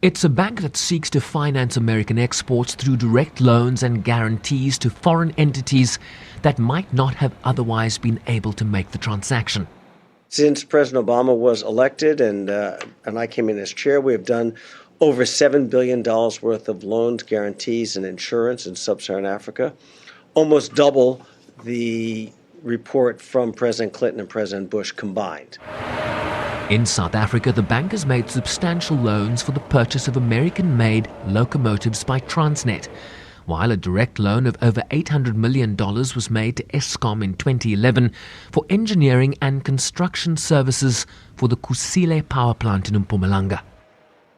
It's a bank that seeks to finance American exports through direct loans and guarantees to foreign entities that might not have otherwise been able to make the transaction. Since President Obama was elected and I came in as chair, we have done over $7 billion worth of loans, guarantees, and insurance in Sub Saharan Africa, almost double the report from President Clinton and President Bush combined. In South Africa, the bank has made substantial loans for the purchase of American-made locomotives by Transnet, while a direct loan of over $800 million was made to Eskom in 2011 for engineering and construction services for the Kusile power plant in Mpumalanga.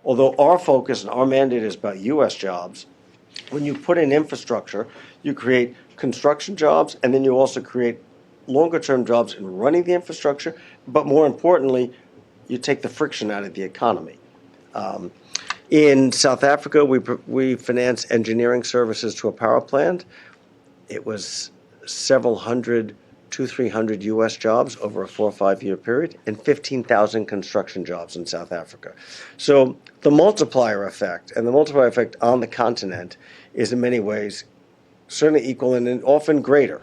Although our focus and our mandate is about U.S. jobs, when you put in infrastructure, you create construction jobs, and then you also create longer-term jobs in running the infrastructure, but more importantly, you take the friction out of the economy. In South Africa, we finance engineering services to a power plant. It was several hundred, 200-300 U.S. jobs over a 4 or 5 year period, and 15,000 construction jobs in South Africa. So the multiplier effect, and the multiplier effect on the continent, is in many ways certainly equal and often greater.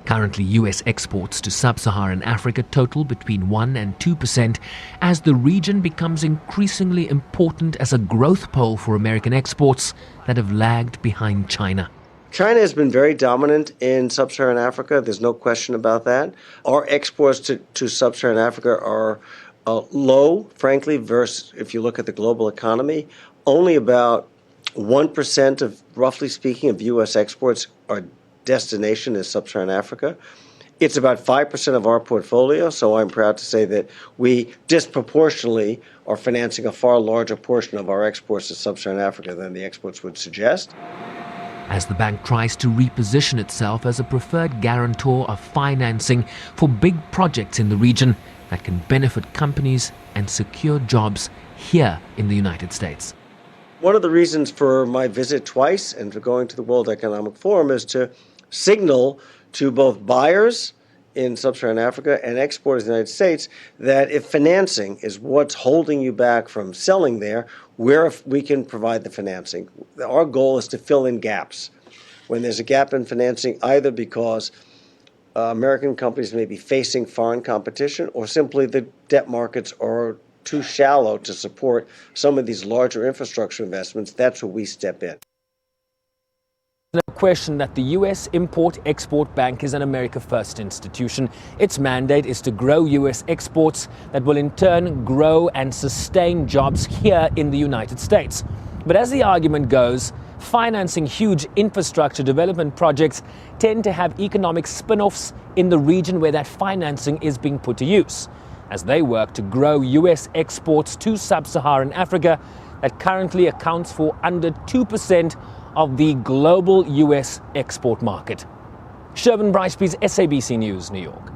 Currently, U.S. exports to Sub-Saharan Africa total between 1 and 2% as the region becomes increasingly important as a growth pole for American exports that have lagged behind China. China has been very dominant in Sub-Saharan Africa. There's no question about that. Our exports to Sub-Saharan Africa are low, frankly, versus if you look at the global economy. Only about 1% of, roughly speaking, of U.S. exports are destination is Sub-Saharan Africa. It's about 5% of our portfolio, so I'm proud to say that we disproportionately are financing a far larger portion of our exports to Sub-Saharan Africa than the exports would suggest. As the bank tries to reposition itself as a preferred guarantor of financing for big projects in the region that can benefit companies and secure jobs here in the United States. One of the reasons for my visit twice and for going to the World Economic Forum is to signal to both buyers in Sub-Saharan Africa and exporters in the United States that if financing is what's holding you back from selling there, where we can provide the financing. Our goal is to fill in gaps. When there's a gap in financing, either because American companies may be facing foreign competition or simply the debt markets are too shallow to support some of these larger infrastructure investments, that's where we step in. No question that the U.S. Import-Export Bank is an America First institution. Its mandate is to grow U.S. exports that will in turn grow and sustain jobs here in the United States. But as the argument goes, financing huge infrastructure development projects tend to have economic spin-offs in the region where that financing is being put to use, as they work to grow U.S. exports to Sub-Saharan Africa that currently accounts for under 2% of the global U.S. export market. Bryce-Pease, SABC News, New York.